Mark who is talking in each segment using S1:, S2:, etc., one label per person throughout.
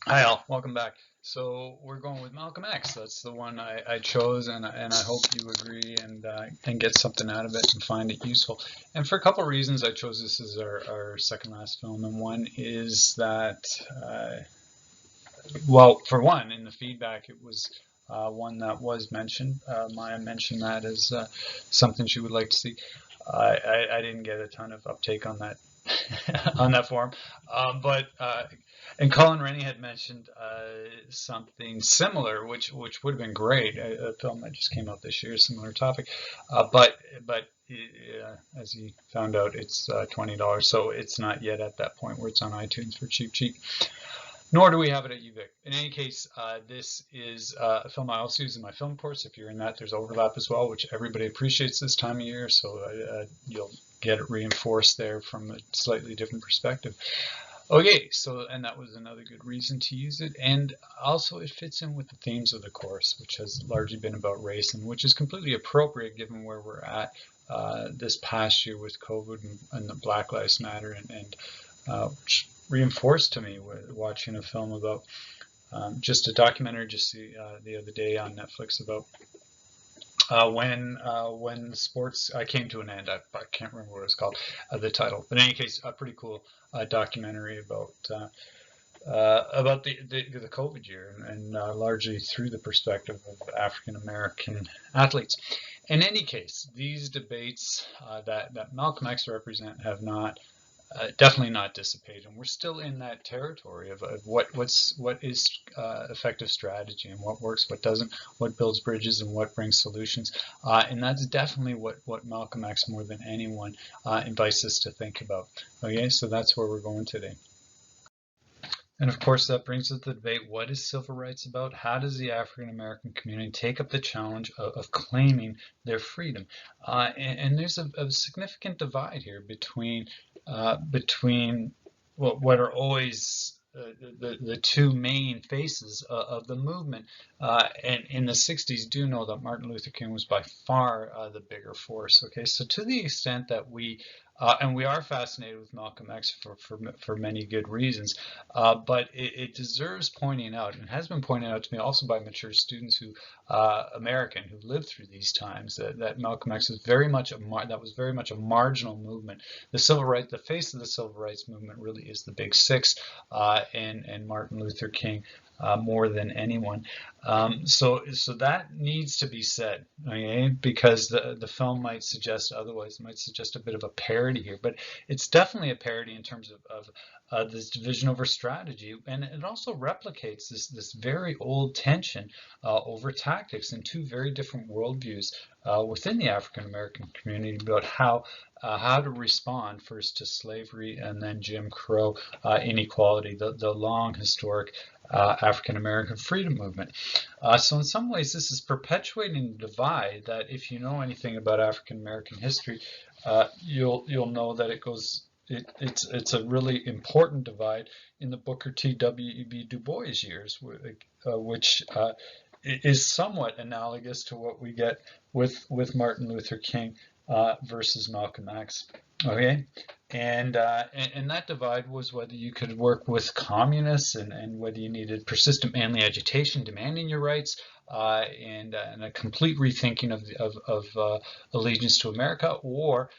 S1: Hi all, welcome back. So we're going with Malcolm X. That's the one I chose, and I hope you agree and get something out of it and find it useful. And for a couple of reasons, I chose this as our second last film. And one is that, well, for one, in the feedback, it was one that was mentioned. Maya mentioned that as something she would like to see. I didn't get a ton of uptake on that on that forum. But and Colin Rennie had mentioned something similar, which would have been great. A film that just came out this year, similar topic. But as he found out, it's $20, so it's not yet at that point where it's on iTunes for cheap. Nor do we have it at UVic. In any case, this is a film I also use in my film course. If you're in that, there's overlap as well, which everybody appreciates this time of year, so you'll get it reinforced there from a slightly different perspective. Okay, so, and that was another good reason to use it. And also it fits in with the themes of the course, which has largely been about race, and which is completely appropriate given where we're at this past year with COVID and the Black Lives Matter, which reinforced to me watching a film about just a documentary just the other day on Netflix about when sports came to an end. I can't remember what it was called, the title. But in any case, a pretty cool documentary about the COVID year and largely through the perspective of African American athletes. In any case, these debates that Malcolm X represent have not definitely not dissipated. And we're still in that territory of what is effective strategy and what works, what doesn't, what builds bridges and what brings solutions. And that's definitely what Malcolm X more than anyone invites us to think about. Okay, so that's where we're going today. And of course, that brings us to the debate, what is civil rights about? How does the African American community take up the challenge of claiming their freedom? And there's a significant divide here between what are always the two main faces of the movement. And in the 60s, do know that Martin Luther King was by far the bigger force. Okay, so to the extent that and we are fascinated with Malcolm X for many good reasons, but it deserves pointing out, and has been pointed out to me also by mature students American who lived through these times, that Malcolm X was very much a marginal movement. The face of the civil rights movement really is the Big Six, and Martin Luther King. More than anyone, so that needs to be said, okay? Because the film might suggest otherwise. It might suggest a bit of a parody here, but it's definitely a parody in terms of this division over strategy, and it also replicates this very old tension over tactics in two very different worldviews within the African American community about how to respond first to slavery and then Jim Crow inequality, the long historic African American freedom movement. So in some ways, this is perpetuating the divide that, if you know anything about African American history, you'll know that it's a really important divide in the Booker T. W.E.B. Du Bois years, which is somewhat analogous to what we get with Martin Luther King versus Malcolm X. Okay, and that divide was whether you could work with communists and whether you needed persistent manly agitation demanding your rights, and a complete rethinking of allegiance to America, or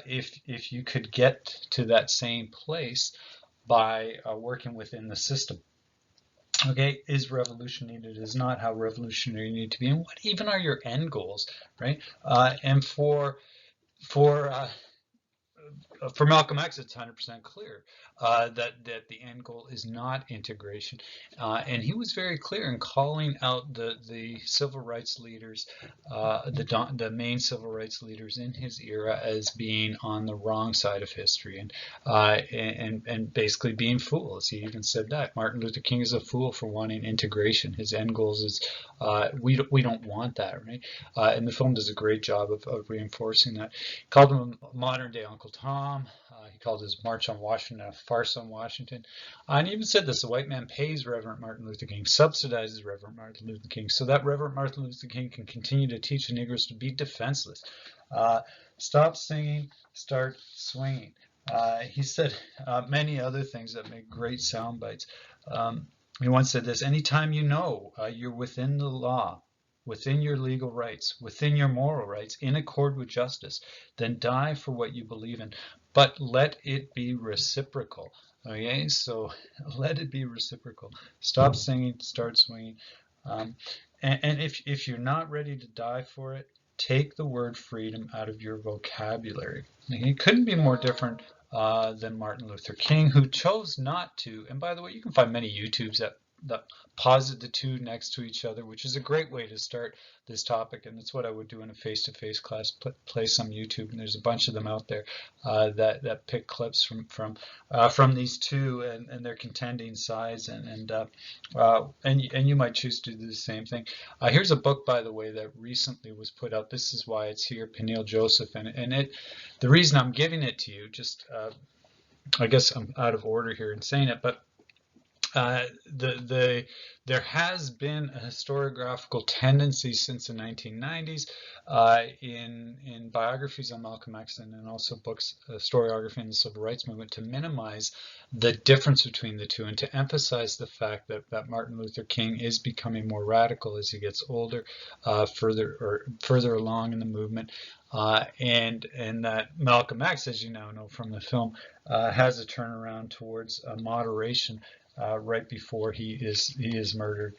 S1: if you could get to that same place by working within the system. Okay, is revolution needed? Is not how revolutionary you need to be, and what even are your end goals, right? And for for Malcolm X, it's 100% clear that the end goal is not integration, and he was very clear in calling out the civil rights leaders, the main civil rights leaders in his era, as being on the wrong side of history, and basically being fools. He even said that Martin Luther King is a fool for wanting integration. His end goals is we don't want that, right? And the film does a great job of reinforcing that. He called him a modern day Uncle Tom. He called his March on Washington a farce on Washington. And he even said this: the white man pays Reverend Martin Luther King, subsidizes Reverend Martin Luther King, so that Reverend Martin Luther King can continue to teach the Negroes to be defenseless. Stop singing, start swinging. He said many other things that make great sound bites. He once said this: anytime you know you're within the law, within your legal rights, within your moral rights, in accord with justice, then die for what you believe in. But let it be reciprocal. Okay, so let it be reciprocal. Stop singing, start swinging. Um, and if you're not ready to die for it, take the word freedom out of your vocabulary. It couldn't be more different than Martin Luther King, who chose not to. And by the way, you can find many YouTubes that posit the two next to each other, which is a great way to start this topic. And it's what I would do in a face-to-face class, play some YouTube. And there's a bunch of them out there that pick clips from these two and their contending sides. And you might choose to do the same thing. Here's a book, by the way, that recently was put out. This is why it's here, Peniel Joseph, the reason I'm giving it to you, just I guess I'm out of order here in saying it, but there has been a historiographical tendency since the 1990s in biographies on Malcolm X and also books, historiography in the Civil Rights Movement, to minimize the difference between the two and to emphasize the fact that Martin Luther King is becoming more radical as he gets older, further along in the movement, and that Malcolm X, as you now know from the film, has a turnaround towards moderation right before he is murdered.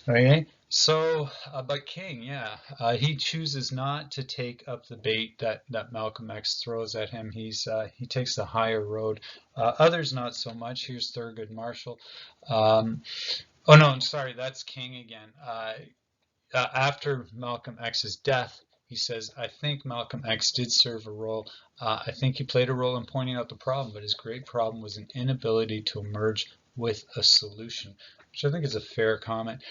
S1: Okay, so but King, yeah, he chooses not to take up the bait that Malcolm X throws at him. He takes the higher road. Others not so much. Here's Thurgood Marshall. Oh no, I'm sorry, that's King again. After Malcolm X's death, he says, I think Malcolm X did serve a role. I think he played a role in pointing out the problem, but his great problem was an inability to emerge with a solution, which I think is a fair comment.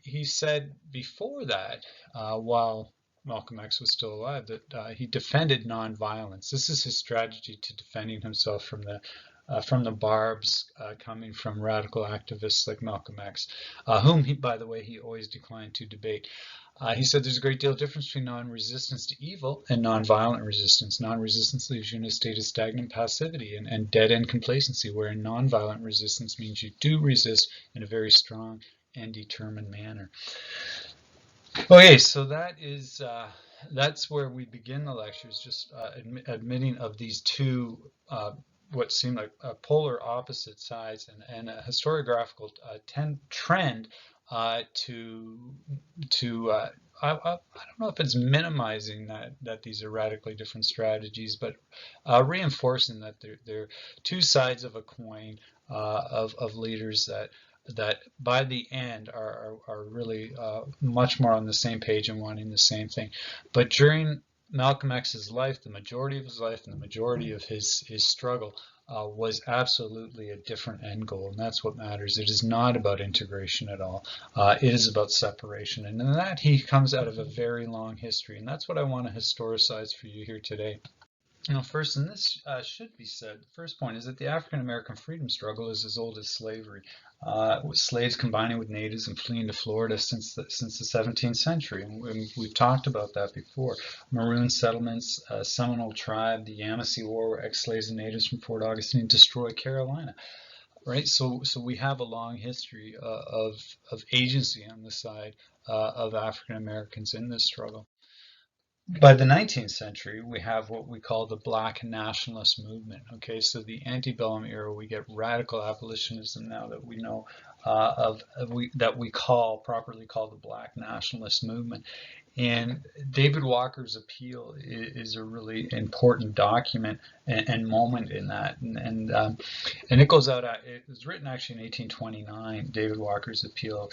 S1: He said before that, while Malcolm X was still alive, that he defended nonviolence. This is his strategy to defending himself from the barbs coming from radical activists like Malcolm X, whom, by the way, he always declined to debate. He said there's a great deal of difference between non-resistance to evil and non-violent resistance. Non-resistance leaves you in a state of stagnant passivity and dead-end complacency, wherein non-violent resistance means you do resist in a very strong and determined manner. Okay, so that's where we begin the lectures, just admitting of these two what seem like polar opposite sides and a historiographical trend I don't know if it's minimizing that these are radically different strategies, but reinforcing that they're two sides of a coin of leaders that by the end are really much more on the same page and wanting the same thing. But during Malcolm X's life, the majority of his life and the majority of his struggle was absolutely a different end goal, and that's what matters. It is not about integration at all. It is about separation, and in that he comes out of a very long history, and that's what I want to historicize for you here today. First, and this should be said, the first point is that the African-American freedom struggle is as old as slavery, with slaves combining with natives and fleeing to Florida since the 17th century. And we've talked about that before. Maroon settlements, Seminole tribe, the Yamasee War, where ex-slaves and natives from Fort Augustine destroyed Carolina. Right, so we have a long history of agency on the side of African Americans in this struggle. By the 19th century, we have what we call the Black nationalist movement. Okay, so the antebellum era, we get radical abolitionism now that we know that we properly call the Black nationalist movement. And David Walker's appeal is a really important document and moment in that, and it goes out. It was written actually in 1829. David Walker's appeal,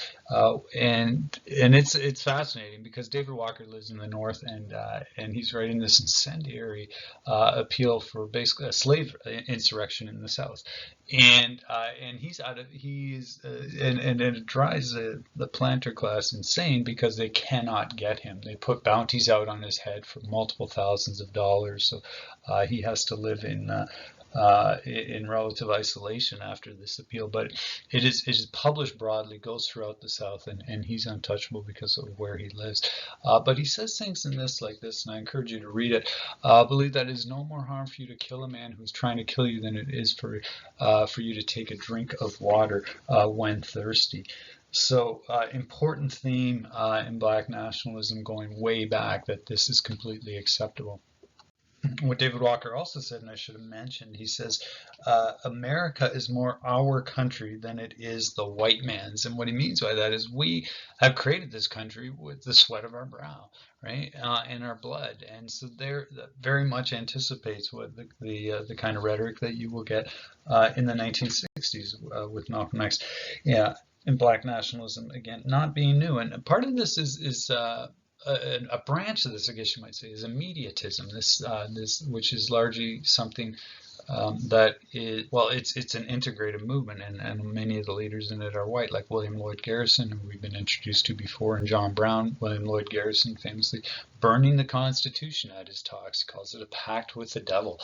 S1: and it's fascinating because David Walker lives in the North, and he's writing this incendiary appeal for basically a slave insurrection in the South. And it drives the planter class insane because they cannot get him. They put bounties out on his head for multiple thousands of dollars, so he has to live in in relative isolation after this appeal. But it is published broadly, goes throughout the South, and he's untouchable because of where he lives. But he says things in this like this, and I encourage you to read it. Believe that it is no more harm for you to kill a man who's trying to kill you than it is for you to take a drink of water when thirsty. So important theme in Black nationalism going way back, that this is completely acceptable. What David Walker also said, and I should have mentioned, he says, America is more our country than it is the white man's. And what he means by that is we have created this country with the sweat of our brow, right, and our blood. And so there that very much anticipates what the kind of rhetoric that you will get in the 1960s with Malcolm X. Yeah, and Black nationalism, again, not being new. And part of this is a branch of this, I guess you might say, is immediatism. This which is largely something that is, well, it's an integrated movement, and many of the leaders in it are white, like William Lloyd Garrison, who we've been introduced to before, and John Brown. William Lloyd Garrison famously burning the Constitution at his talks. He calls it a pact with the devil,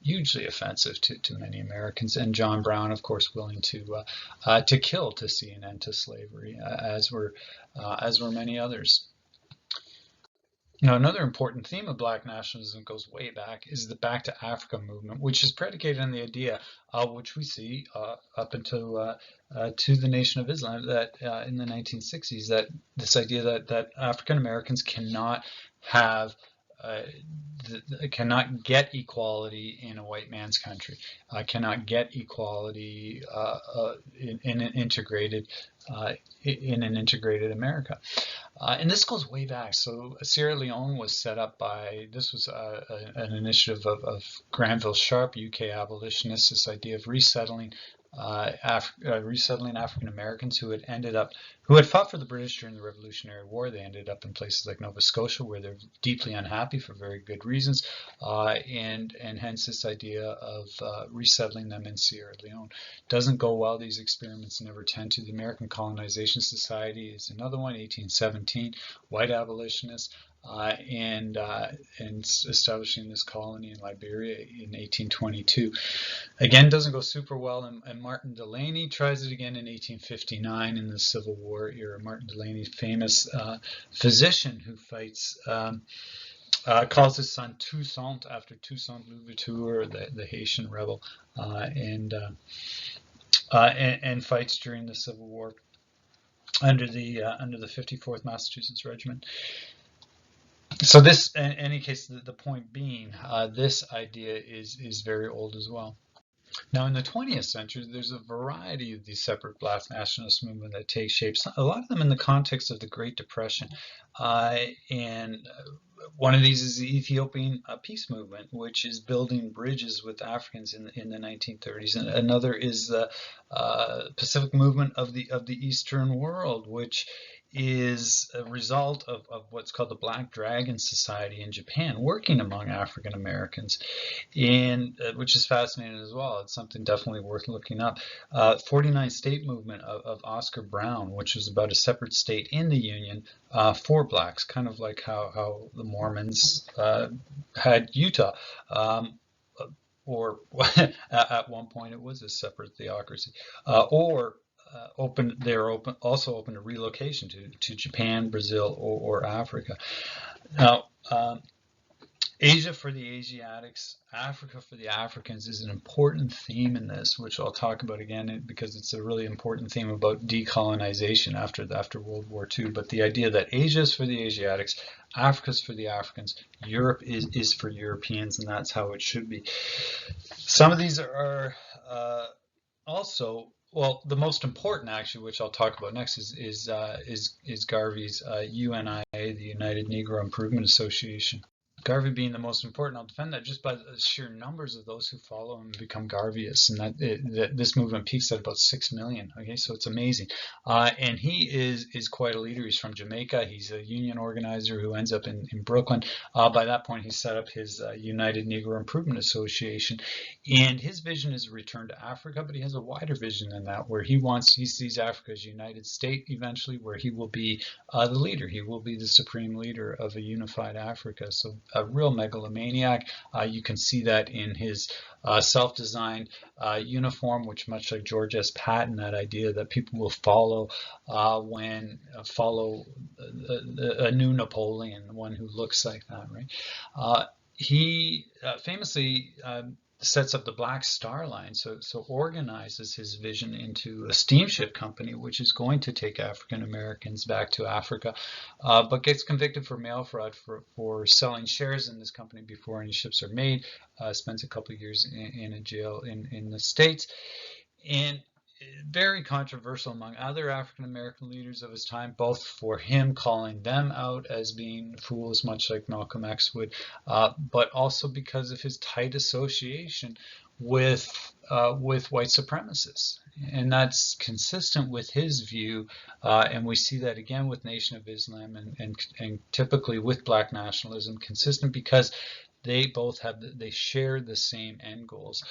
S1: hugely offensive to many Americans. And John Brown, of course, willing to kill to see an end to slavery, as were many others. Now, another important theme of Black nationalism goes way back is the Back to Africa movement, which is predicated on the idea, which we see up until to the Nation of Islam, that in the 1960s, that this idea that African Americans cannot have cannot get equality in a white man's country, cannot get equality in an integrated America. And this goes way back. So Sierra Leone was set up by, this was an initiative of Granville Sharp, UK abolitionists, this idea of resettling African Americans who had fought for the British during the Revolutionary War. They ended up in places like Nova Scotia, where they're deeply unhappy for very good reasons, and hence this idea of resettling them in Sierra Leone. Doesn't go well. These experiments never tend to. The American Colonization Society is another one, 1817, white abolitionists. And establishing this colony in Liberia in 1822. Again, doesn't go super well, and Martin Delany tries it again in 1859 in the Civil War era. Martin Delany, famous physician who fights, calls his son Toussaint after Toussaint Louverture, the Haitian rebel, and fights during the Civil War under the 54th Massachusetts Regiment. So this, in any case, the point being, this idea is very old as well. Now, in the 20th century, there's a variety of these separate Black nationalist movements that take shape, a lot of them in the context of the Great Depression. And one of these is the Ethiopian peace movement, which is building bridges with Africans in the 1930s. And another is the Pacific movement of the Eastern world, which is a result of what's called the Black Dragon Society in Japan, working among African Americans, and which is fascinating as well. It's something definitely worth looking up. 49 State movement of Oscar Brown, which was about a separate state in the Union for blacks, kind of like how the Mormons had Utah. Or at one point it was a separate theocracy, they're also open to relocation to Japan, Brazil, or Africa. Now, Asia for the Asiatics, Africa for the Africans is an important theme in this, which I'll talk about again because it's a really important theme about decolonization after World War II. But the idea that Asia is for the Asiatics, Africa is for the Africans, Europe is for Europeans, and that's how it should be. Some of these are also, well, the most important actually, which I'll talk about next, is Garvey's UNIA, the United Negro Improvement Association. Garvey being the most important. I'll defend that just by the sheer numbers of those who follow him and become Garveyists, and that this movement peaks at about 6 million. Okay, so it's amazing. And he is quite a leader. He's from Jamaica. He's a union organizer who ends up in Brooklyn. By that point, he set up his United Negro Improvement Association, and his vision is a return to Africa, but he has a wider vision than that, where he sees Africa as a united state eventually, where he will be the leader. He will be the supreme leader of a unified Africa. So a real megalomaniac. You can see that in his self-designed uniform, which, much like George S. Patton, that idea that people will follow follow a new Napoleon, one who looks like that, right? He famously sets up the Black Star Line, so organizes his vision into a steamship company, which is going to take African Americans back to Africa, but gets convicted for mail fraud for selling shares in this company before any ships are made. Spends a couple of years in a jail in the States, and very controversial among other African American leaders of his time, both for him calling them out as being fools, much like Malcolm X would, but also because of his tight association with white supremacists. And that's consistent with his view, and we see that again with Nation of Islam and typically with Black nationalism, consistent because they both they share the same end goals.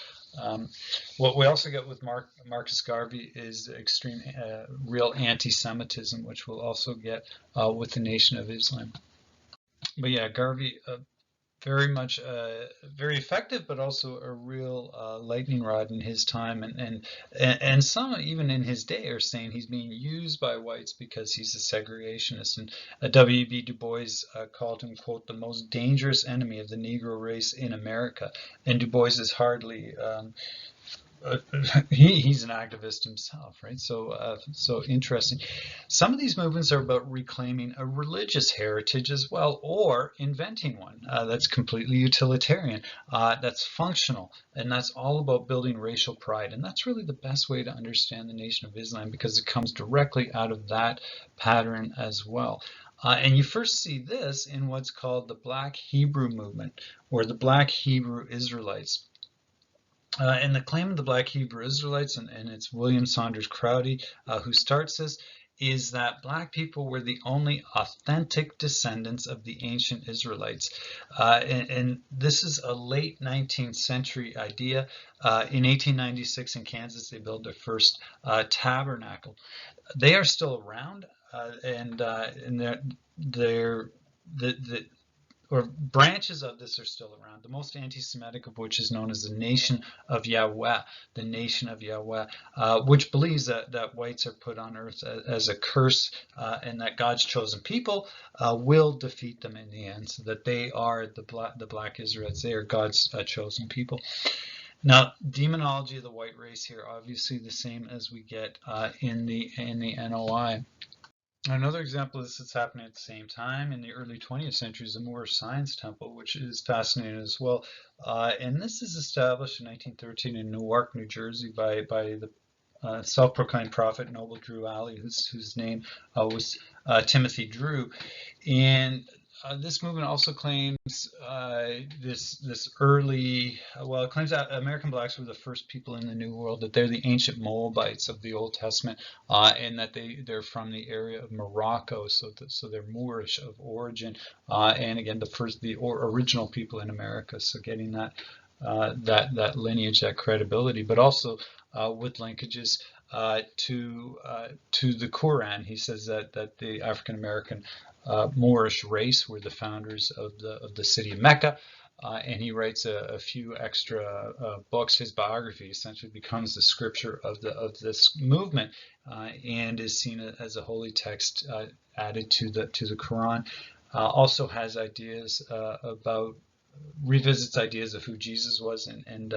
S1: What we also get with Marcus Garvey is extreme, real anti-Semitism, which we'll also get with the Nation of Islam. But yeah, Garvey, very much very effective, but also a real lightning rod in his time, and some even in his day are saying he's being used by whites because he's a segregationist. And W.E.B. Du Bois called him, quote, the most dangerous enemy of the Negro race in America. And Du Bois is hardly he's an activist himself, right? So interesting. Some of these movements are about reclaiming a religious heritage as well, or inventing one that's completely utilitarian, that's functional, and that's all about building racial pride. And that's really the best way to understand the Nation of Islam, because it comes directly out of that pattern as well. And you first see this in what's called the Black Hebrew movement, or the Black Hebrew Israelites. And the claim of the Black Hebrew Israelites, and it's William Saunders Crowdy who starts this, is that Black people were the only authentic descendants of the ancient Israelites. And this is a late 19th century idea. In 1896 in Kansas, they built their first tabernacle. They are still around, and or branches of this are still around. The most anti-Semitic of which is known as the Nation of Yahweh, the Nation of Yahweh, which believes that whites are put on earth as a curse, and that God's chosen people will defeat them in the end, so that they are the Black Israelites. They are God's chosen people. Now, demonology of the white race here, obviously the same as we get in the NOI. Another example of this that's happening at the same time in the early 20th century is the Moorish Science Temple, which is fascinating as well. And this is established in 1913 in Newark, New Jersey by the self-proclaimed prophet Noble Drew Alley, whose name was Timothy Drew. And this movement also claims this early, it claims that American blacks were the first people in the New World, that they're the ancient Moabites of the Old Testament, and that they're from the area of Morocco, so they're Moorish of origin, and again the original people in America. So getting that lineage, that credibility, but also with linkages to the Quran. He says that the African American Moorish race were the founders of the city of Mecca, and he writes a few extra books. His biography essentially becomes the scripture of this movement, and is seen as a holy text added to the Quran. Also has ideas revisits ideas of who Jesus was, and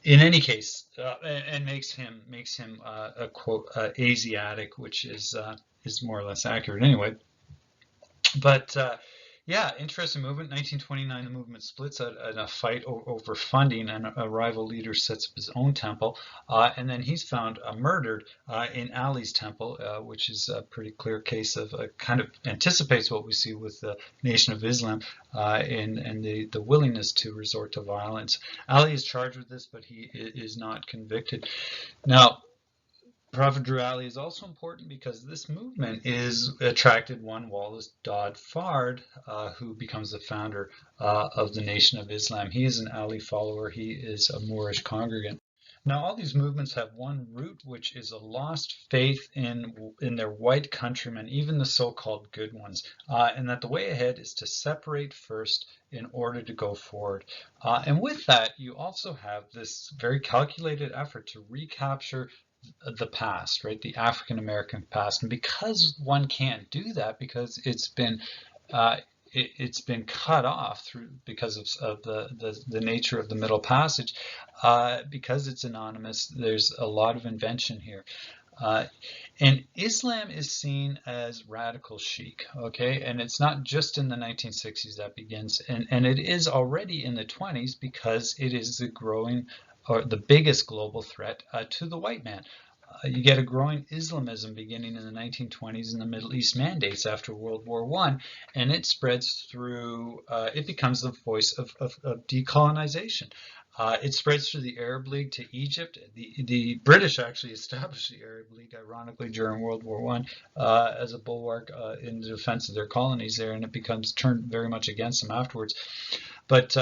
S1: in any case, and makes him a quote Asiatic, which is more or less accurate anyway. But yeah, interesting movement. 1929, the movement splits in a fight over funding, and a rival leader sets up his own temple, and then he's found murdered in Ali's temple, which is a pretty clear case of kind of anticipates what we see with the Nation of Islam, and the willingness to resort to violence. Ali is charged with this, but he is not convicted. Now, Prophet Drew Alley is also important because this movement is attracted one Wallace Dodd Fard, who becomes the founder of the Nation of Islam. He is an Ali follower. He is a Moorish congregant. Now, all these movements have one root, which is a lost faith in their white countrymen, even the so-called good ones, and that the way ahead is to separate first in order to go forward. And with that, you also have this very calculated effort to recapture the past, right? The African American past. And because one can't do that, because uh, it's been cut off through because of the nature of the Middle Passage, because it's anonymous, there's a lot of invention here. Uh, and Islam is seen as radical chic, okay? And it's not just in the 1960s that begins, and it is already in the 20s because it is the growing or the biggest global threat to the white man. You get a growing Islamism beginning in the 1920s in the Middle East mandates after World War I, and it spreads through, it becomes the voice of decolonization. It spreads through the Arab League to Egypt. The British actually established the Arab League, ironically, during World War I as a bulwark in the defense of their colonies there, and it becomes turned very much against them afterwards. But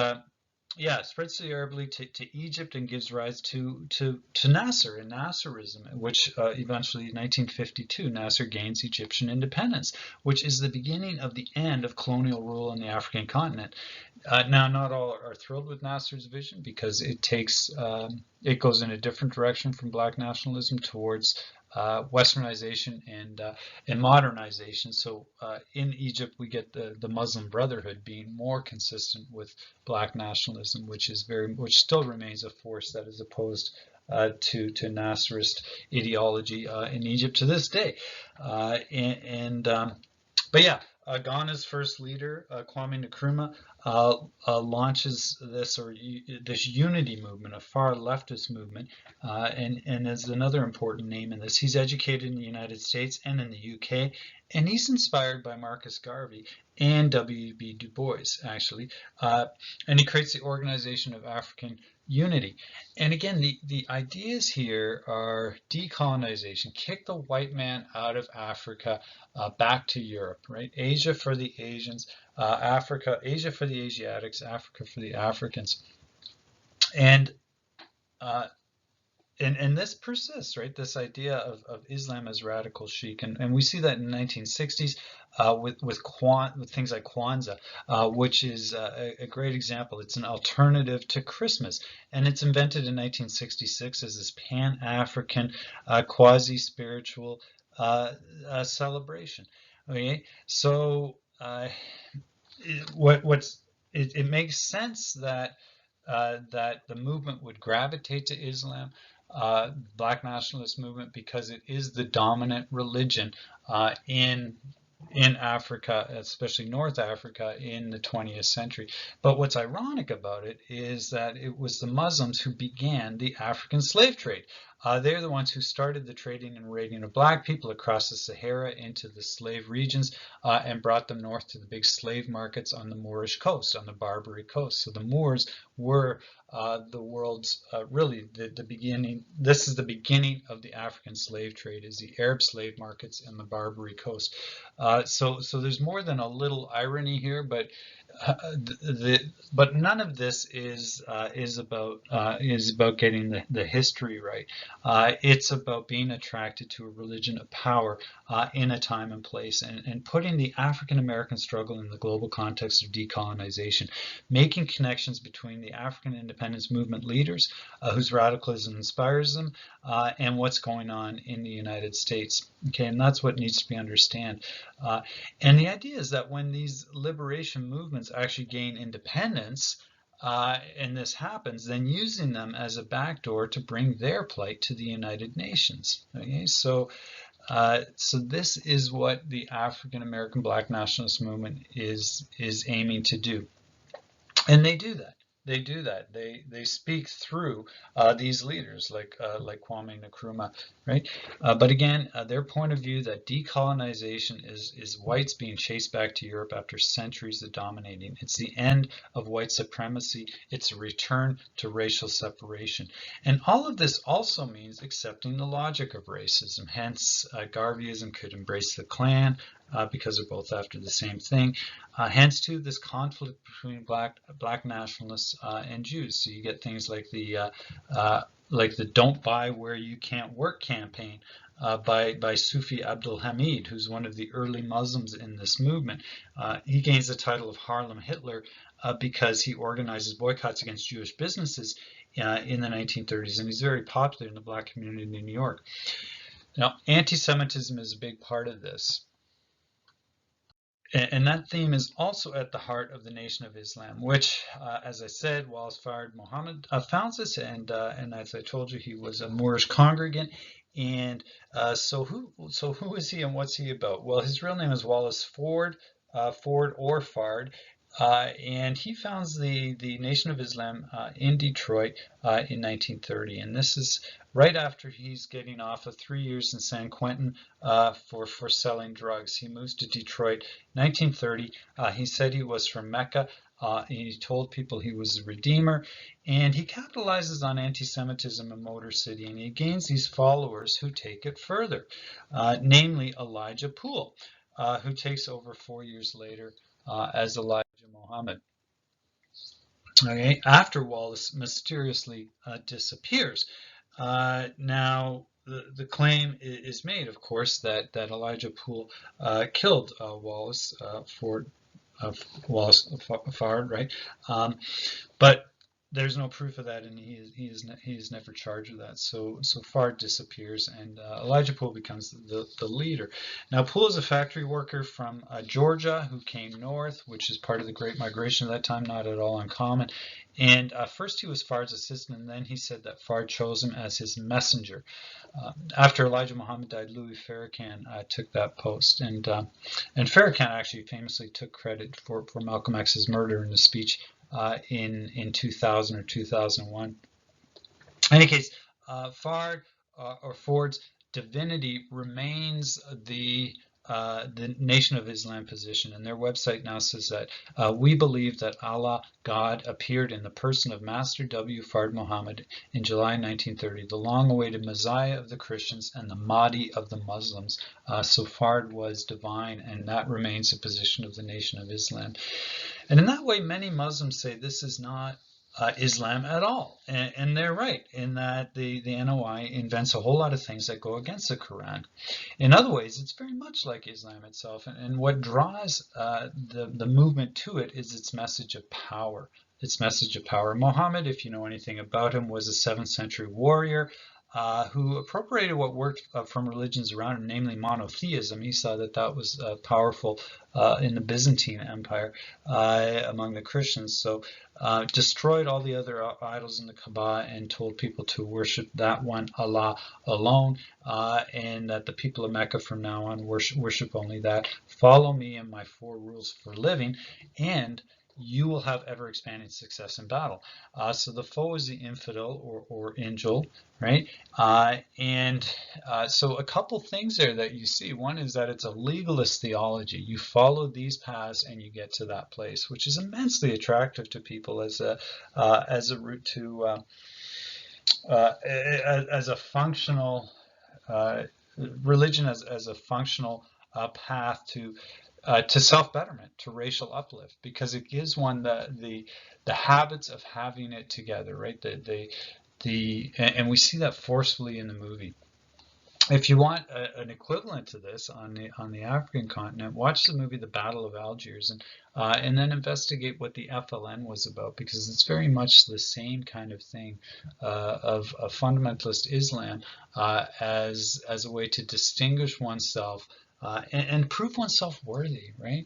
S1: yeah, it spreads to the Arab League to Egypt and gives rise to Nasser and Nasserism, which eventually in 1952 Nasser gains Egyptian independence, which is the beginning of the end of colonial rule on the African continent. Now, not all are thrilled with Nasser's vision because it goes in a different direction from black nationalism towards westernization and modernization. So in Egypt, we get the Muslim Brotherhood being more consistent with black nationalism, which still remains a force that is opposed to Nasserist ideology in Egypt to this day. But yeah, Ghana's first leader, Kwame Nkrumah, launches this unity movement, a far leftist movement, and is another important name in this. He's educated in the United States and in the UK, and he's inspired by Marcus Garvey and W.E.B. Du Bois, actually, and he creates the Organization of African Unity. And again, the ideas here are decolonization, kick the white man out of Africa, back to Europe, right? Asia for the Asians, Asia for the Asiatics, Africa for the Africans. And uh, and this persists, right? This idea of Islam as radical chic, and we see that in the 1960s with things like Kwanzaa, which is a great example. It's an alternative to Christmas, and it's invented in 1966 as this Pan-African quasi-spiritual celebration. Okay, so it makes sense that that the movement would gravitate to Islam, Black nationalist movement, because it is the dominant religion in Africa, especially North Africa, in the 20th century. But what's ironic about it is that it was the Muslims who began the African slave trade. They're the ones who started the trading and raiding of black people across the Sahara into the slave regions and brought them north to the big slave markets on the Moorish coast, on the Barbary coast. So the Moors were the world's really the beginning. This is the beginning of the African slave trade, is the Arab slave markets and the Barbary coast. So there's more than a little irony here, but but none of this is about getting the history right. It's about being attracted to a religion of power in a time and place, and putting the African American struggle in the global context of decolonization, making connections between the African independence movement leaders, whose radicalism inspires them, and what's going on in the United States. Okay, and that's what needs to be understood. And the idea is that when these liberation movements actually gain independence, and this happens, then using them as a backdoor to bring their plight to the United Nations. Okay, so this is what the African American Black nationalist movement is aiming to do, and they do that. They do that. They speak through these leaders like Kwame Nkrumah, right? But again, their point of view that decolonization is whites being chased back to Europe after centuries of dominating. It's the end of white supremacy. It's a return to racial separation. And all of this also means accepting the logic of racism. Hence, Garveyism could embrace the Klan, because they're both after the same thing. Hence, too, this conflict between black nationalists and Jews. So you get things like the like the "Don't Buy Where You Can't Work" campaign by Sufi Abdul Hamid, who's one of the early Muslims in this movement. He gains the title of Harlem Hitler because he organizes boycotts against Jewish businesses in the 1930s, and he's very popular in the black community in New York. Now, anti-Semitism is a big part of this. And that theme is also at the heart of the Nation of Islam, which, as I said, Wallace Fard Muhammad founds this, and as I told you, he was a Moorish congregant. And so who is he and what's he about? Well, his real name is Wallace Ford, Ford or Fard, and he founds the Nation of Islam in Detroit in 1930. And this is right after he's getting off of 3 years in San Quentin for selling drugs. He moves to Detroit, 1930. He said he was from Mecca. He told people he was a redeemer, and he capitalizes on anti-Semitism in Motor City, and he gains these followers who take it further, namely Elijah Poole, who takes over 4 years later as Elijah Muhammad. Okay, after Wallace mysteriously disappears. Now, the claim is made, of course, that Elijah Poole killed Wallace Fard, right? But there's no proof of that, and he is never charged with that. So Fard disappears, and Elijah Poole becomes the leader. Now, Poole is a factory worker from Georgia who came north, which is part of the Great Migration at that time, not at all uncommon. And first he was Fard's assistant, and then he said that Fard chose him as his messenger. After Elijah Muhammad died, Louis Farrakhan took that post, and Farrakhan actually famously took credit for Malcolm X's murder in a speech in 2000 or 2001. In any case, Fard or Ford's divinity remains the Nation of Islam position, and their website now says that we believe that Allah, God, appeared in the person of Master W. Fard Muhammad in July 1930, the long-awaited Messiah of the Christians and the Mahdi of the Muslims. So Fard was divine, and that remains the position of the Nation of Islam. And in that way, many Muslims say this is not Islam at all. And they're right in that the NOI invents a whole lot of things that go against the Quran. In other ways, it's very much like Islam itself. And what draws the movement to it is its message of power. Its message of power. Muhammad, if you know anything about him, was a 7th century warrior who appropriated what worked from religions around him, namely monotheism. He saw that that was powerful in the Byzantine Empire among the Christians. So destroyed all the other idols in the Kaaba and told people to worship that one Allah alone, and that the people of Mecca from now on worship only that. Follow me and my 4 rules for living, and you will have ever-expanding success in battle. So the foe is the infidel or angel, right? So a couple things there that you see. One is that it's a legalist theology. You follow these paths and you get to that place, which is immensely attractive to people as a route to as a functional religion, as a functional path to self-betterment, to racial uplift, because it gives one the habits of having it together, right? And we see that forcefully in the movie. If you want an equivalent to this on the African continent, watch the movie The Battle of Algiers, and then investigate what the FLN was about, because it's very much the same kind of thing of fundamentalist Islam as a way to distinguish oneself and prove oneself worthy, right?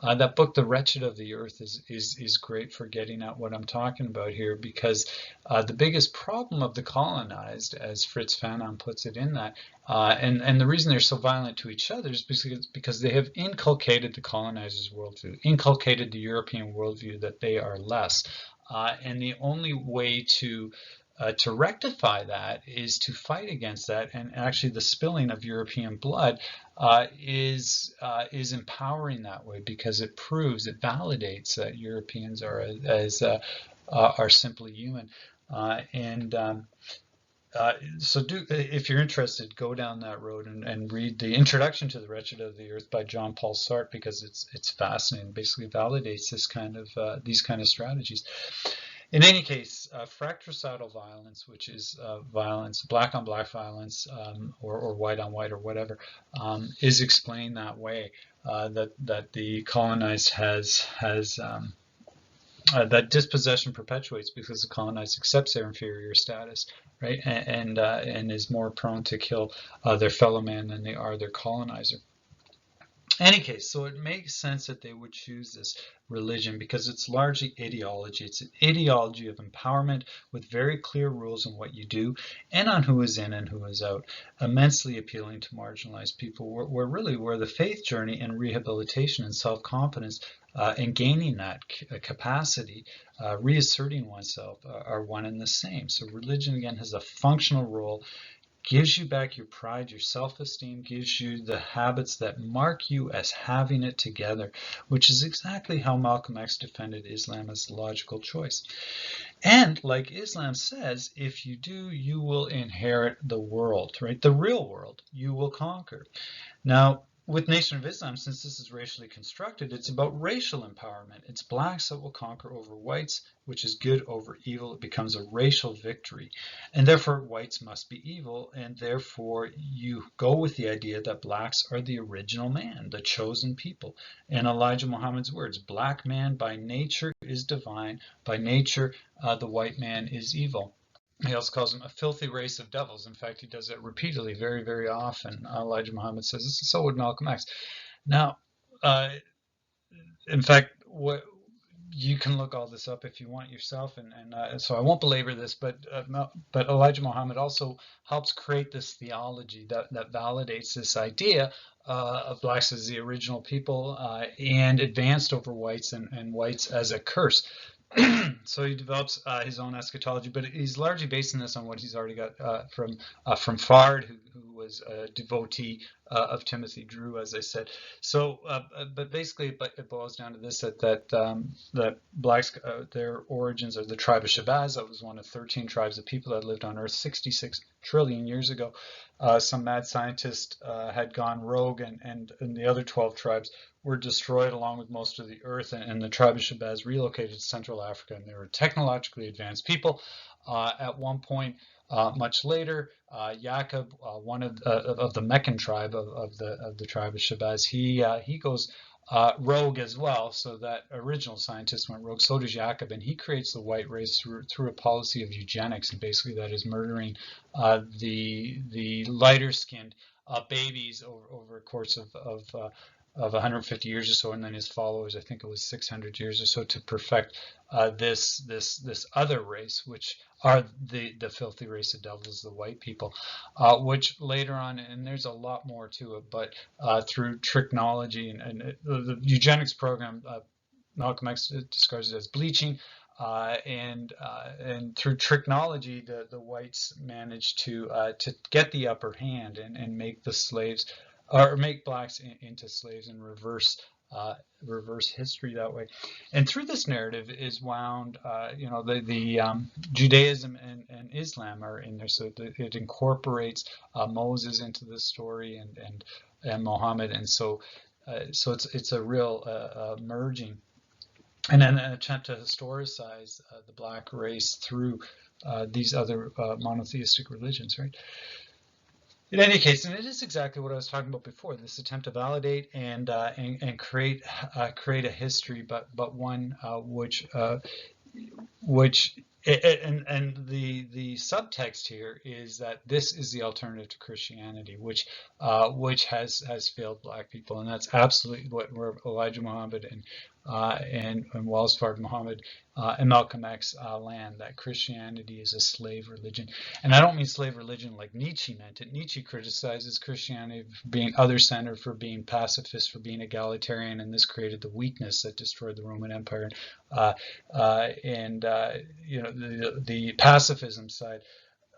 S1: That book, The Wretched of the Earth, is great for getting at what I'm talking about here, because the biggest problem of the colonized, as Fritz Fanon puts it in that, and the reason they're so violent to each other is because they have inculcated the colonizers' worldview, inculcated the European worldview that they are less. And the only way to rectify that is to fight against that, and actually the spilling of European blood is empowering that way, because it proves, it validates that Europeans are simply human. So if you're interested, go down that road and read the introduction to The Wretched of the Earth by John Paul Sartre, because it's fascinating. It basically validates these kind of strategies. In any case, fratricidal violence, which is violence, black on black violence, or white on white or whatever, is explained that way. That the colonized has that dispossession perpetuates because the colonized accepts their inferior status, right, and is more prone to kill their fellow man than they are their colonizer. Any case, so it makes sense that they would choose this religion because it's largely ideology. It's an ideology of empowerment with very clear rules on what you do and on who is in and who is out, immensely appealing to marginalized people, where the faith journey and rehabilitation and self-confidence and gaining that capacity, reasserting oneself, are one and the same. So religion, again, has a functional role, gives you back your pride, your self-esteem, gives you the habits that mark you as having it together, which is exactly how Malcolm X defended Islam as the logical choice. And like Islam says, if you do, you will inherit the world, right? The real world you will conquer. Now, with Nation of Islam, since this is racially constructed, it's about racial empowerment. It's blacks that will conquer over whites, which is good over evil. It becomes a racial victory. And therefore, whites must be evil. And therefore, you go with the idea that blacks are the original man, the chosen people. In Elijah Muhammad's words, black man by nature is divine. By nature, the white man is evil. He also calls them a filthy race of devils. In fact, he does that repeatedly, very, very often. Elijah Muhammad says this, so would Malcolm X. Now, in fact, what you can look all this up if you want yourself, and so I won't belabor this, but Elijah Muhammad also helps create this theology that validates this idea of blacks as the original people and advanced over whites and whites as a curse. So he develops his own eschatology, but he's largely basing this on what he's already got from Fard, who was a devotee of Timothy Drew, as I said. So, but basically, it boils down to this: that blacks, their origins are the tribe of Shabazz. That was one of 13 tribes of people that lived on Earth 66 trillion years ago. Some mad scientist had gone rogue, and the other 12 tribes were destroyed along with most of the earth, and the tribe of Shabazz relocated to Central Africa, and they were technologically advanced people. At one point, much later, Yaqub, one of the Meccan tribe of the tribe of Shabazz, he goes rogue as well. So that original scientist went rogue. So does Yaqub, and he creates the white race through a policy of eugenics, and basically that is murdering the lighter skinned babies over a course of 150 years or so, and then his followers, I think it was 600 years or so, to perfect this other race, which are the filthy race of devils, the white people, which later on, and there's a lot more to it, but through tricknology and the eugenics program, Malcolm X describes it as bleaching. And through tricknology, the whites managed to get the upper hand and make the slaves, or make blacks into slaves, and reverse history that way. And through this narrative is wound, the Judaism and Islam are in there, so it incorporates Moses into the story and Muhammad, and so it's a real merging. And then an attempt to historicize the black race through these other monotheistic religions, right? In any case, and it is exactly what I was talking about before, this attempt to validate and create a history, but one which and the subtext here is that this is the alternative to Christianity, which has failed black people, and that's absolutely where Elijah Muhammad and Wells Fargo Muhammad and Malcolm X land, that Christianity is a slave religion. And I don't mean slave religion like Nietzsche meant it. Nietzsche criticizes Christianity for being other-centered, for being pacifist, for being egalitarian, and this created the weakness that destroyed the Roman Empire. The pacifism side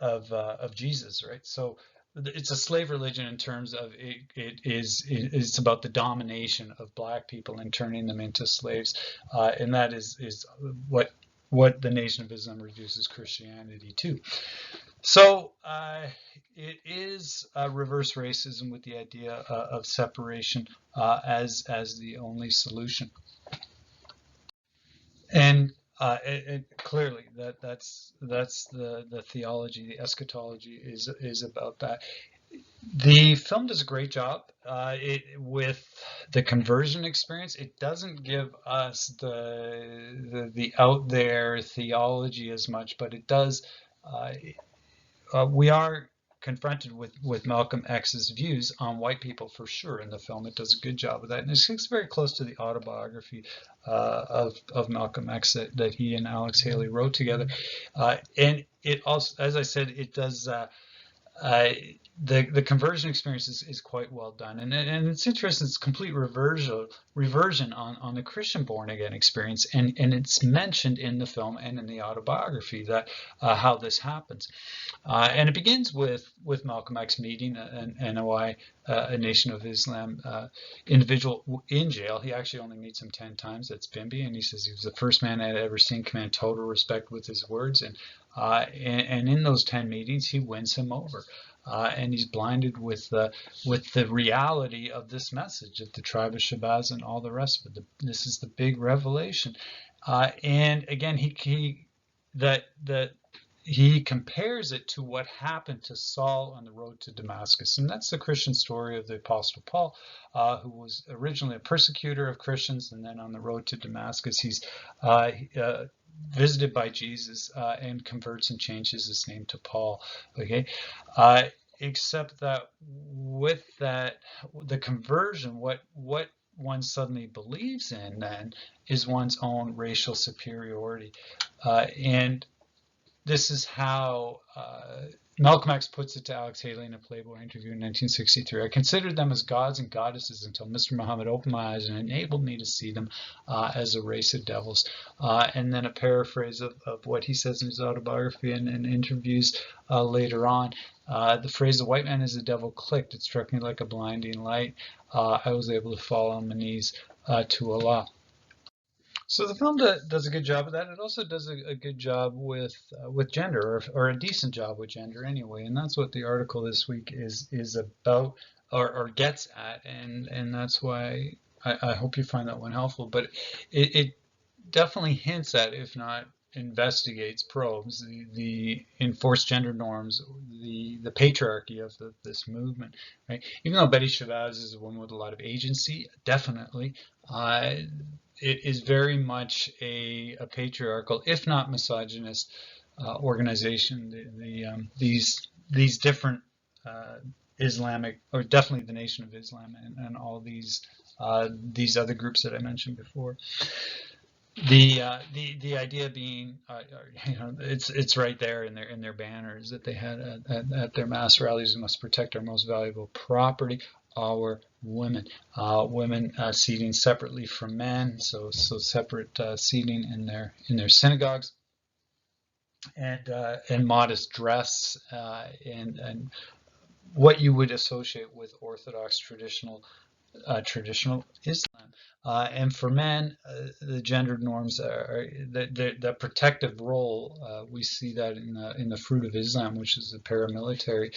S1: of Jesus, right? So it's a slave religion in terms of it's about the domination of black people and turning them into slaves, and that is what the Nation of Islam reduces Christianity to. So it is reverse racism with the idea of separation as the only solution. And Clearly, that's the theology, the eschatology is about that. The film does a great job with the conversion experience. It doesn't give us the out there theology as much, but it does. Uh, we are confronted with Malcolm X's views on white people for sure in the film. It does a good job of that, and it's very close to the autobiography of Malcolm X that he and Alex Haley wrote together. And it also, as I said, it does. Uh, the conversion experience is quite well done, and it's interesting. It's complete reversion on the Christian born again experience, and it's mentioned in the film and in the autobiography that how this happens. And it begins with Malcolm X meeting an NOI, a Nation of Islam individual in jail. He actually only meets him 10 times. That's Bimby, and he says he was the first man I'd ever seen command total respect with his words. And in those 10 meetings, he wins him over. And he's blinded with the reality of this message of the tribe of Shabazz and all the rest of it. This is the big revelation. And again, he compares it to what happened to Saul on the road to Damascus. And that's the Christian story of the Apostle Paul, who was originally a persecutor of Christians, and then on the road to Damascus, he's visited by Jesus and converts and changes his name to Paul. Okay, except that with that, the conversion, what one suddenly believes in then is one's own racial superiority, and this is how Malcolm X puts it to Alex Haley in a Playboy interview in 1963. I considered them as gods and goddesses until Mr. Muhammad opened my eyes and enabled me to see them as a race of devils. And then a paraphrase of what he says in his autobiography and interviews later on. The phrase, "the white man is the devil," clicked. It struck me like a blinding light. I was able to fall on my knees to Allah. So the film does a good job of that. It also does a good job with gender, or a decent job with gender anyway. And that's what the article this week is about, or gets at. And that's why I hope you find that one helpful. But it definitely hints at, if not investigates, probes the enforced gender norms, the patriarchy of this movement, right? Even though Betty Shabazz is a woman with a lot of agency, definitely, it is very much a patriarchal, if not misogynist, organization. These different Islamic, or definitely the Nation of Islam, and all these other groups that I mentioned before. The idea being, it's right there in their banners that they had at their mass rallies. We must protect our most valuable property, our women. Women seating separately from men, so separate seating in their synagogues, and modest dress, and what you would associate with Orthodox traditional Islam. And for men, the gendered norms are the protective role. We see that in the fruit of Islam, which is the paramilitary,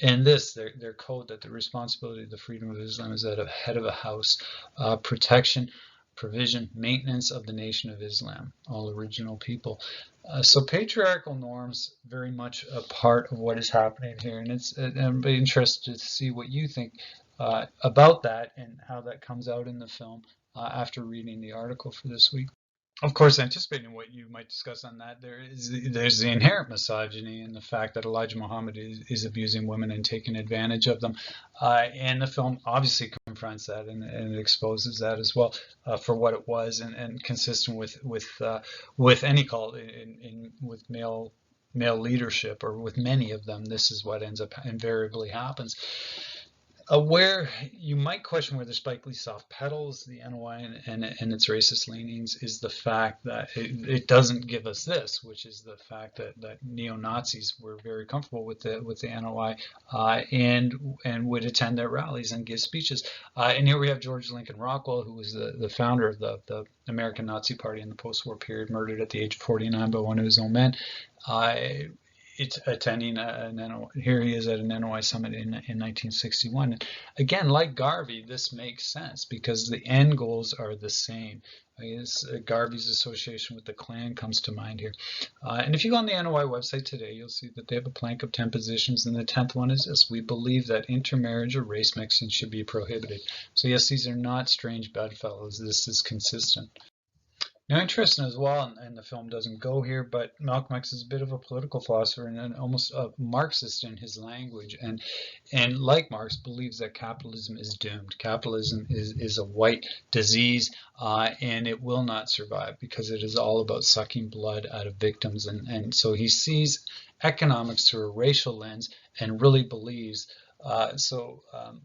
S1: and their code, that the responsibility of the freedom of Islam is that of head of a house, protection, provision, maintenance of the Nation of Islam, all original people. So patriarchal norms very much a part of what is happening here, and I'm interested to see what you think about that and how that comes out in the film after reading the article for this week. Of course, anticipating what you might discuss on that, there's the inherent misogyny in the fact that Elijah Muhammad is abusing women and taking advantage of them, and the film obviously confronts that and it exposes that as well for what it was, and consistent with any cult with male leadership, or with many of them. This is what ends up invariably happens. Where you might question whether Spike Lee soft pedals the NOI and its racist leanings is the fact that it doesn't give us this, which is the fact that neo-Nazis were very comfortable with the NOI and would attend their rallies and give speeches. And here we have George Lincoln Rockwell, who was the founder of the American Nazi Party in the post-war period, murdered at the age of 49 by one of his own men. it's attending an NOI. Here he is at an NOI summit in 1961. And again, like Garvey, this makes sense because the end goals are the same. I guess Garvey's association with the Klan comes to mind here. And if you go on the NOI website today, you'll see that they have a plank of 10 positions, and the 10th one is this: we believe that intermarriage or race mixing should be prohibited. So yes, these are not strange bedfellows. This is consistent. Now, interesting as well, and the film doesn't go here, but Malcolm X is a bit of a political philosopher and almost a Marxist in his language, and like Marx, believes that capitalism is doomed. Capitalism is a white disease, and it will not survive because it is all about sucking blood out of victims, and so he sees economics through a racial lens and really believes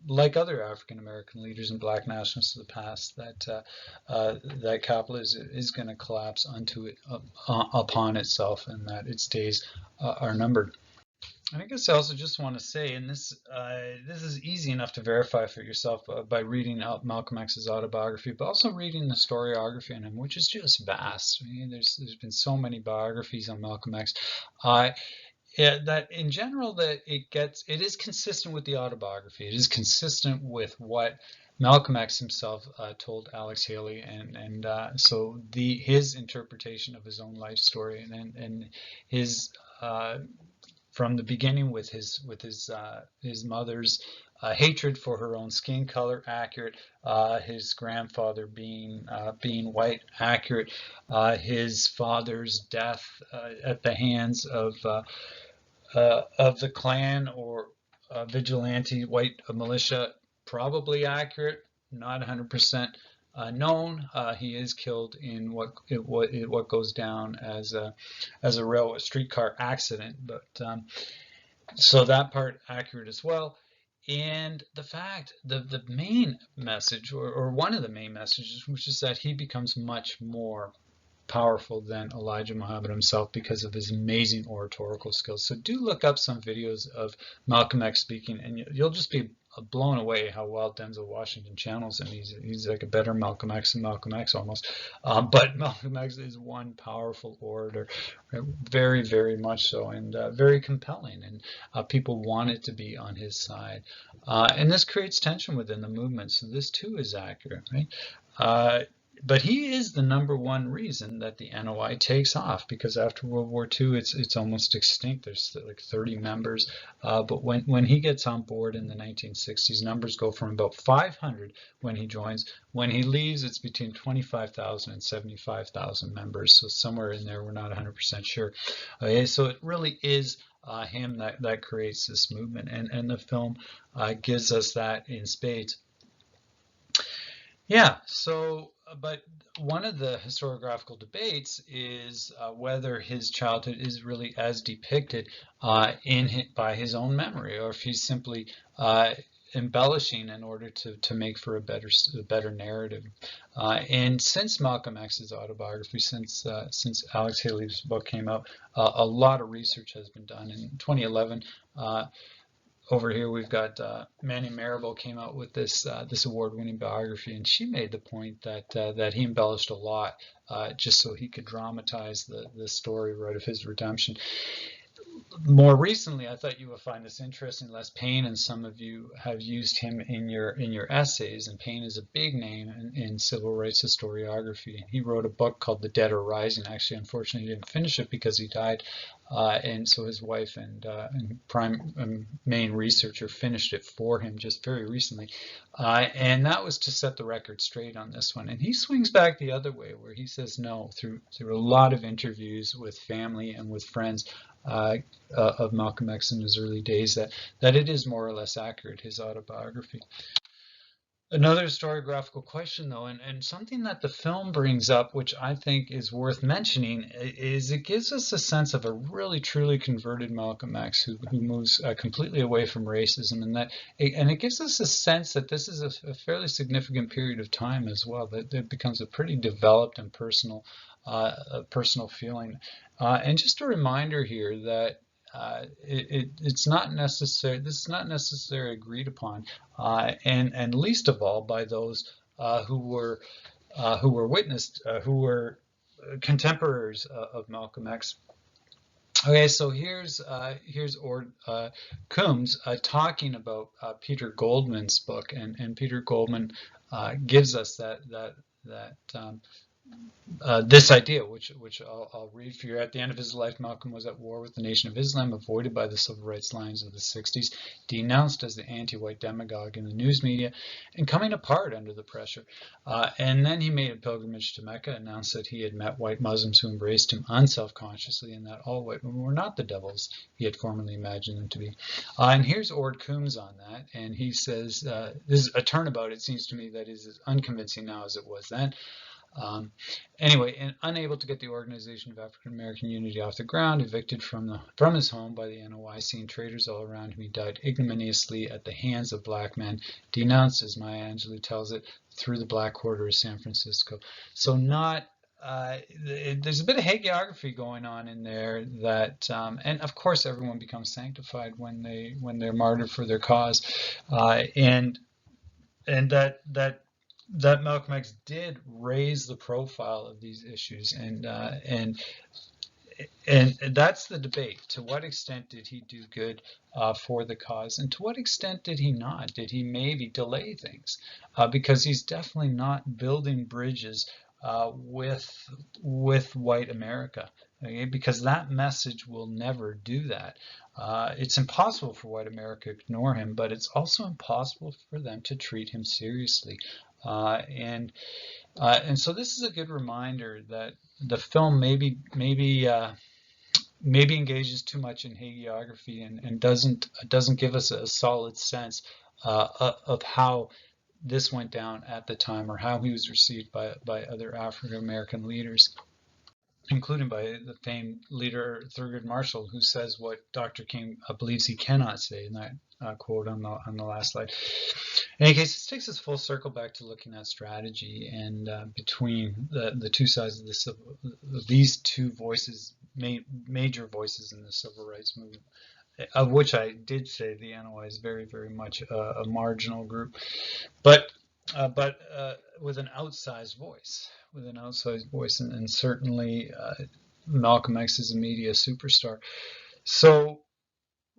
S1: like other African American leaders and Black nationalists of the past, that capitalism is going to collapse upon itself, and that its days are numbered. And I guess I also just want to say, and this is easy enough to verify for yourself by reading Malcolm X's autobiography, but also reading the historiography on him, which is just vast. I mean, there's been so many biographies on Malcolm X. Yeah, that in general that it is consistent with the autobiography. It is consistent with what Malcolm X himself told Alex Haley, and so his interpretation of his own life story and his from the beginning with his mother's hatred for her own skin color, accurate. His grandfather being white, accurate. His father's death at the hands of the Klan or vigilante white militia, probably accurate, not 100% known. He is killed in what goes down as a streetcar accident, but so that part accurate as well. And the fact, the main message, or one of the main messages, which is that he becomes much more powerful than Elijah Muhammad himself because of his amazing oratorical skills. So do look up some videos of Malcolm X speaking, and you'll just be blown away how well Denzel Washington channels him. He's like a better Malcolm X than Malcolm X almost. But Malcolm X is one powerful orator, very, very much so, and very compelling, and people wanted to be on his side. And this creates tension within the movement. So this too is accurate, right? But he is the #1 reason that the NOI takes off, because after World War II, it's almost extinct. There's like 30 members. But when he gets on board in the 1960s, numbers go from about 500 when he joins. When he leaves, it's between 25,000 and 75,000 members. So somewhere in there, we're not 100% sure. Okay, so it really is him that creates this movement, and the film gives us that in spades. Yeah, so, but one of the historiographical debates is whether his childhood is really as depicted by his own memory, or if he's simply embellishing in order to make for a better narrative. And since Malcolm X's autobiography, since Alex Haley's book came out, a lot of research has been done. In 2011, over here we've got Manny Marable came out with this award-winning biography, and she made the point that he embellished a lot just so he could dramatize the story, right, of his redemption. More recently, I thought you would find this interesting. Les Payne, and some of you have used him in your essays, and Payne is a big name in civil rights historiography. He wrote a book called The Dead Are Rising. Actually, unfortunately, he didn't finish it because he died, and so his wife and main researcher finished it for him just very recently, and that was to set the record straight on this one. And he swings back the other way, where he says no, through a lot of interviews with family and with friends of Malcolm X in his early days, that it is more or less accurate, his autobiography. Another historiographical question, though, and something that the film brings up, which I think is worth mentioning, is it gives us a sense of a really truly converted Malcolm X who moves completely away from racism, and it gives us a sense that this is a fairly significant period of time as well, that it becomes a pretty developed and personal feeling. And just a reminder here that it's not necessary. This is not necessarily agreed upon, and least of all by those who were contemporaries of Malcolm X. Okay, so here's Ord Coombs talking about Peter Goldman's book, and Peter Goldman gives us that this idea, which I'll read for you. At the end of his life, Malcolm was at war with the Nation of Islam, avoided by the civil rights lions of the 60s, denounced as the anti-white demagogue in the news media, and coming apart under the pressure. And then he made a pilgrimage to Mecca, announced that he had met white Muslims who embraced him unselfconsciously, and that all white women were not the devils he had formerly imagined them to be. And here's Ord Coombs on that, and he says, this is a turnabout, it seems to me, that is as unconvincing now as it was then. Anyway, and unable to get the Organization of African American Unity off the ground, evicted from his home by the NOI, seeing traitors all around him, he died ignominiously at the hands of black men, denounced, as Maya Angelou tells it, through the Black Quarter of San Francisco. So not there's a bit of hagiography going on in there that, and of course, everyone becomes sanctified when they're martyred for their cause, and that Malcolm X did raise the profile of these issues, and that's the debate. To what extent did he do good for the cause, and to what extent did he not? Did he maybe delay things? Because he's definitely not building bridges with white America, okay? Because that message will never do that. It's impossible for white America to ignore him, but it's also impossible for them to treat him seriously. And so this is a good reminder that the film maybe engages too much in hagiography and doesn't give us a solid sense of how this went down at the time, or how he was received by other African American leaders, including by the famed leader Thurgood Marshall, who says what Dr. King believes he cannot say in that quote on the last slide. In any case, this takes us full circle back to looking at strategy, and between the two sides of these two voices, major voices in the civil rights movement, of which I did say the NOI is very, very much a marginal group, but with an outsized voice, and certainly Malcolm X is a media superstar. So,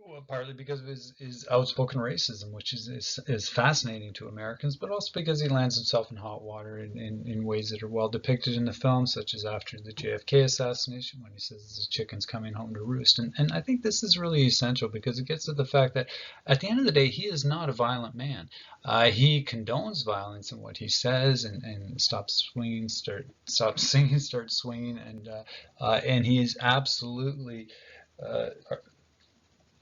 S1: well, partly because of his outspoken racism, which is fascinating to Americans, but also because he lands himself in hot water in ways that are well depicted in the film, such as after the JFK assassination, when he says the chicken's coming home to roost. And I think this is really essential, because it gets to the fact that at the end of the day, he is not a violent man. He condones violence in what he says, and stops singing, starts swinging, and he is absolutely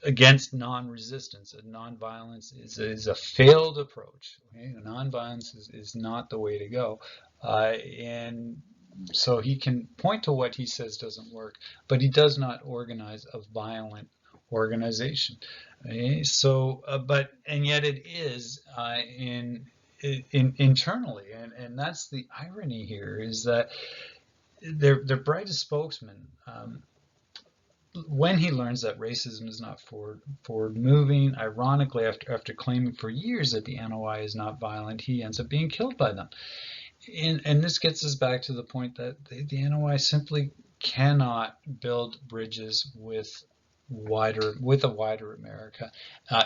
S1: against non-resistance. Non-violence is a failed approach. Okay? Non-violence is not the way to go. And so he can point to what he says doesn't work, but he does not organize a violent organization. Okay? So, and yet it is internally, and that's the irony here, is that their brightest spokesman, when he learns that racism is not forward moving, ironically, after claiming for years that the NOI is not violent, he ends up being killed by them. And this gets us back to the point that the NOI simply cannot build bridges with a wider America.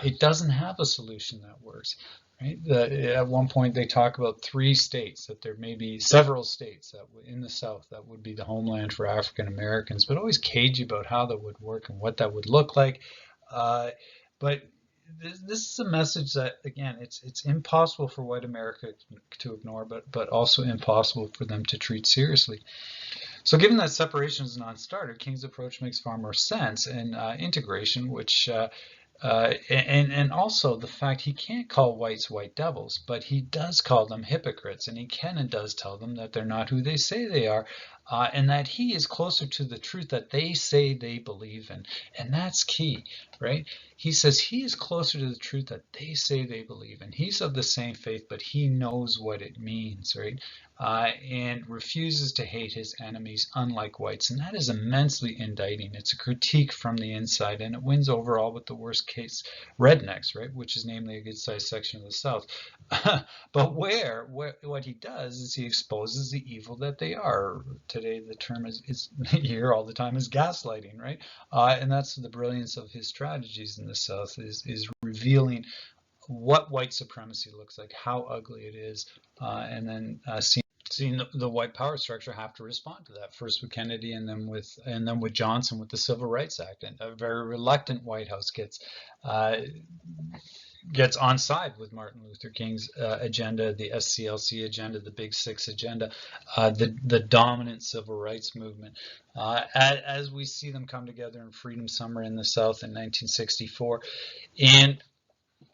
S1: It doesn't have a solution that works. Right? At one point, they talk about 3 states, that there may be several states that in the South that would be the homeland for African Americans, but always cagey about how that would work and what that would look like. But this is a message that, again, it's impossible for white America to ignore, but also impossible for them to treat seriously. So given that separation is a non-starter, King's approach makes far more sense, and integration, which and also the fact he can't call whites white devils, but he does call them hypocrites, and he can and does tell them that they're not who they say they are, and that he is closer to the truth that they say they believe in. And that's key, right? He says he is closer to the truth that they say they believe in. He's of the same faith, but he knows what it means, right? And refuses to hate his enemies, unlike whites. And that is immensely indicting. It's a critique from the inside, and it wins overall with the worst case rednecks, right? Which is namely a good-sized section of the South. But what he does is he exposes the evil that they are. today the term is you hear all the time is gaslighting, right? And that's the brilliance of his strategies in the South, is revealing what white supremacy looks like, how ugly it is, and then seeing the white power structure have to respond to that. First with Kennedy, and then with Johnson with the Civil Rights Act, and a very reluctant White House gets on side with Martin Luther King's agenda, the SCLC agenda, the Big Six agenda, the dominant civil rights movement. As we see them come together in Freedom Summer in the South in 1964,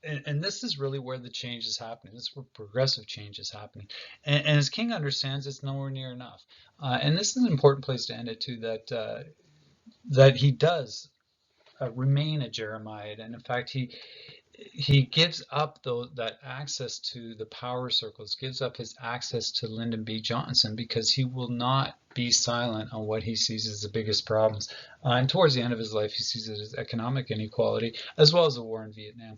S1: and this is really where the change is happening. This is where progressive change is happening. And as King understands, it's nowhere near enough. And this is an important place to end it too, that he does remain a Jeremiah. And in fact, he gives up that access to the power circles, gives up his access to Lyndon B. Johnson, because he will not be silent on what he sees as the biggest problems. And towards the end of his life, he sees it as economic inequality, as well as the war in Vietnam,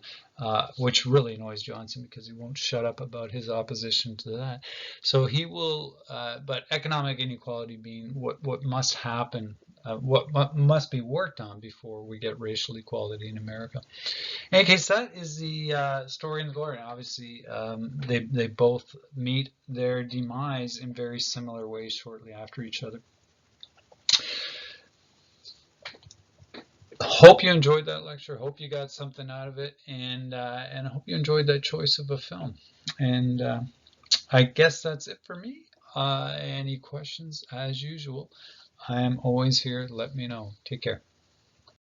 S1: which really annoys Johnson because he won't shut up about his opposition to that. So he will, but economic inequality being what must happen, what must be worked on before we get racial equality in America. In any case, that is the story and the glory. Obviously, they both meet their demise in very similar ways shortly after each other. Hope you enjoyed that lecture. Hope you got something out of it, and I hope you enjoyed that choice of a film. And I guess that's it for me. Any questions? As usual, I am always here. Let me know. Take care.